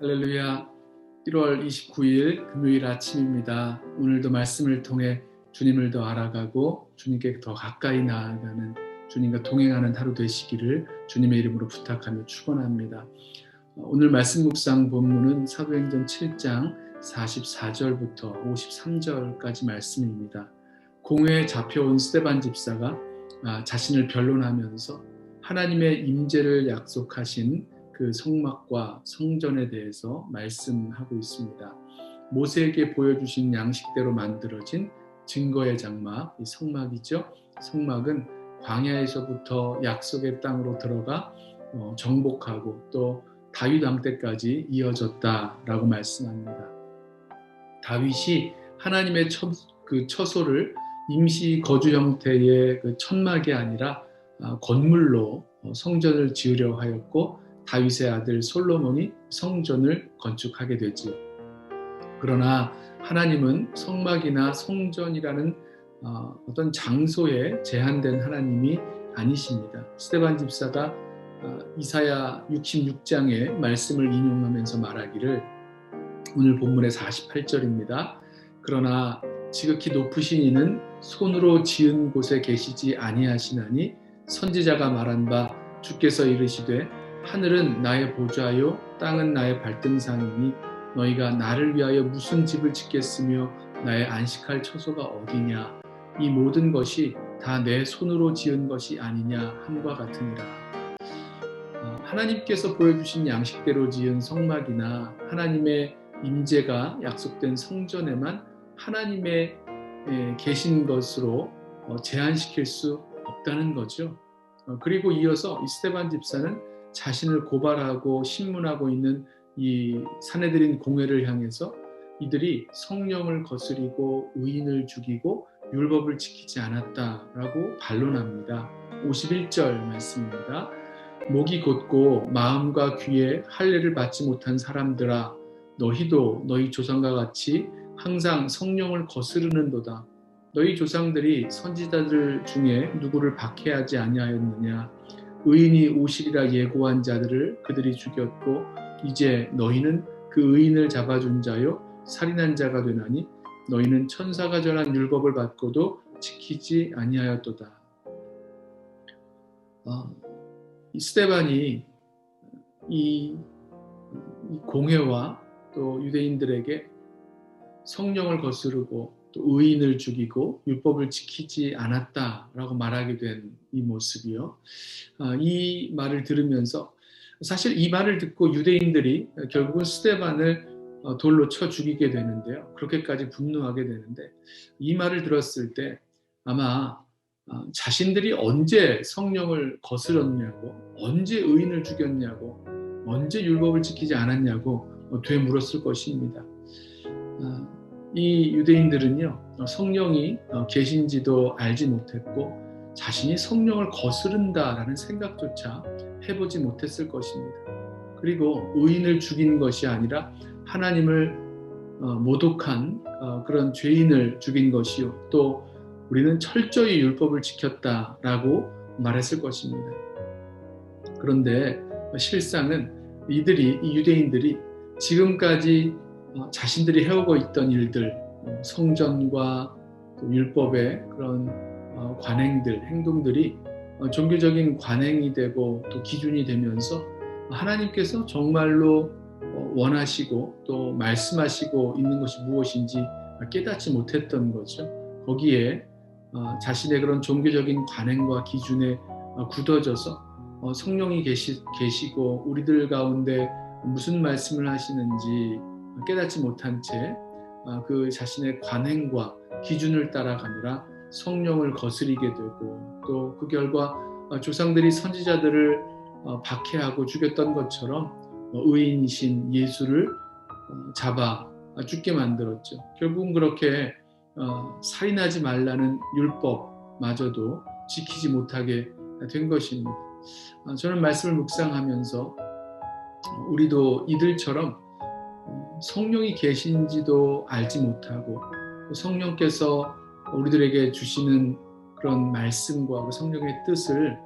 할렐루야. 1월 29일 금요일 아침입니다. 오늘도 말씀을 통해 주님을 더 알아가고 주님께 더 가까이 나아가는, 주님과 동행하는 하루 되시기를 주님의 이름으로 부탁하며 축원합니다. 오늘 말씀 묵상 본문은 사도행전 7장 44절부터 53절까지 말씀입니다. 공회에 잡혀온 스데반 집사가 자신을 변론하면서 하나님의 임재를 약속하신 그 성막과 성전에 대해서 말씀하고 있습니다. 모세에게 보여주신 양식대로 만들어진 증거의 장막, 이 성막이죠. 성막은 광야에서부터 약속의 땅으로 들어가 정복하고 또 다윗 왕 때까지 이어졌다라고 말씀합니다. 다윗이 하나님의 처소를 임시 거주 형태의 그 천막이 아니라 건물로 성전을 지으려 하였고, 다윗의 아들 솔로몬이 성전을 건축하게 되지요. 그러나 하나님은 성막이나 성전이라는 어떤 장소에 제한된 하나님이 아니십니다. 스데반 집사가 이사야 66장의 말씀을 인용하면서 말하기를, 오늘 본문의 48절입니다. 그러나 지극히 높으신 이는 손으로 지은 곳에 계시지 아니하시나니 선지자가 말한 바 주께서 이르시되 하늘은 나의 보좌요 땅은 나의 발등상이니 너희가 나를 위하여 무슨 집을 짓겠으며 나의 안식할 처소가 어디냐. 이 모든 것이 다 내 손으로 지은 것이 아니냐 함과 같으니라. 하나님께서 보여주신 양식대로 지은 성막이나 하나님의 임재가 약속된 성전에만 하나님의 계신 것으로 제한시킬 수 없다는 거죠. 그리고 이어서 이 스데반 집사는 자신을 고발하고 신문하고 있는 이 사내들인 공회를 향해서 이들이 성령을 거스리고 의인을 죽이고 율법을 지키지 않았다라고 반론합니다. 51절 말씀입니다. 목이 곧고 마음과 귀에 할례를 받지 못한 사람들아, 너희도 너희 조상과 같이 항상 성령을 거스르는도다. 너희 조상들이 선지자들 중에 누구를 박해하지 아니하였느냐. 의인이 오시리라 예고한 자들을 그들이 죽였고 이제 너희는 그 의인을 잡아준 자요 살인한 자가 되나니 너희는 천사가 전한 율법을 받고도 지키지 아니하였도다. 이 스데반이 이 공회와 또 유대인들에게 성령을 거스르고 또 의인을 죽이고 율법을 지키지 않았다라고 말하게 된 이 모습이요. 이 말을 들으면서, 사실 이 말을 듣고 유대인들이 결국은 스데반을 돌로 쳐 죽이게 되는데요. 그렇게까지 분노하게 되는데, 이 말을 들었을 때 아마 자신들이 언제 성령을 거스렀냐고, 언제 의인을 죽였냐고, 언제 율법을 지키지 않았냐고 되물었을 것입니다. 이 유대인들은요, 성령이 계신지도 알지 못했고 자신이 성령을 거스른다라는 생각조차 해보지 못했을 것입니다. 그리고 의인을 죽인 것이 아니라 하나님을 모독한 그런 죄인을 죽인 것이요, 또 우리는 철저히 율법을 지켰다라고 말했을 것입니다. 그런데 실상은 이 유대인들이 지금까지 자신들이 해오고 있던 일들, 성전과 또 율법의 그런 관행들, 행동들이 종교적인 관행이 되고 또 기준이 되면서 하나님께서 정말로 원하시고 또 말씀하시고 있는 것이 무엇인지 깨닫지 못했던 거죠. 거기에 자신의 그런 종교적인 관행과 기준에 굳어져서 성령이 계시고 우리들 가운데 무슨 말씀을 하시는지 깨닫지 못한 채 그 자신의 관행과 기준을 따라가느라 성령을 거스리게 되고, 또 그 결과 조상들이 선지자들을 박해하고 죽였던 것처럼 의인이신 예수를 잡아 죽게 만들었죠. 결국은 그렇게 살인하지 말라는 율법마저도 지키지 못하게 된 것입니다. 저는 말씀을 묵상하면서 우리도 이들처럼 성령이 계신지도 알지 못하고 성령께서 우리들에게 주시는 그런 말씀과 그 성령의 뜻을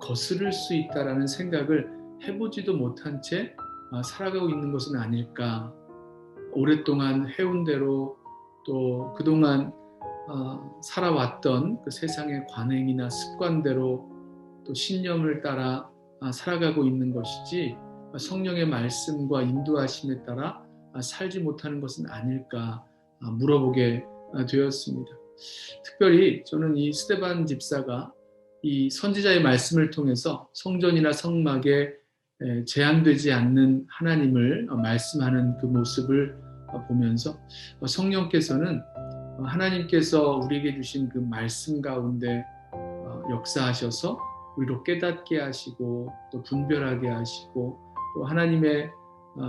거스를 수 있다라는 생각을 해보지도 못한 채 살아가고 있는 것은 아닐까. 오랫동안 해온 대로 또 그동안 살아왔던 그 세상의 관행이나 습관대로 또 신념을 따라 살아가고 있는 것이지 성령의 말씀과 인도하심에 따라 살지 못하는 것은 아닐까 물어보게 되었습니다. 특별히 저는 이 스데반 집사가 이 선지자의 말씀을 통해서 성전이나 성막에 제한되지 않는 하나님을 말씀하는 그 모습을 보면서 성령께서는 하나님께서 우리에게 주신 그 말씀 가운데 역사하셔서 우리로 깨닫게 하시고 또 분별하게 하시고 또 하나님의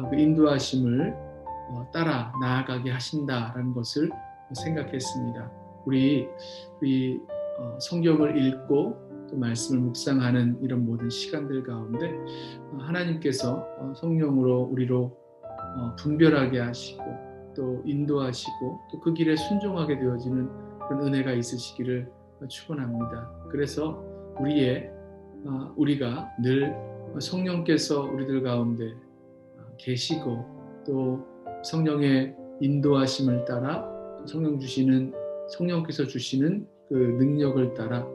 그 인도하심을 따라 나아가게 하신다라는 것을 생각했습니다. 우리 성경을 읽고 또 말씀을 묵상하는 이런 모든 시간들 가운데 하나님께서 성령으로 우리로 분별하게 하시고 또 인도하시고 또 그 길에 순종하게 되어지는 그런 은혜가 있으시기를 축원합니다. 그래서 우리가 늘 성령께서 우리들 가운데 계시고 또 성령의 인도하심을 따라 성령께서 주시는 그 능력을 따라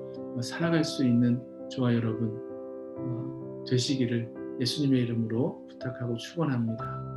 살아갈 수 있는 저와 여러분 되시기를 예수님의 이름으로 부탁하고 축원합니다.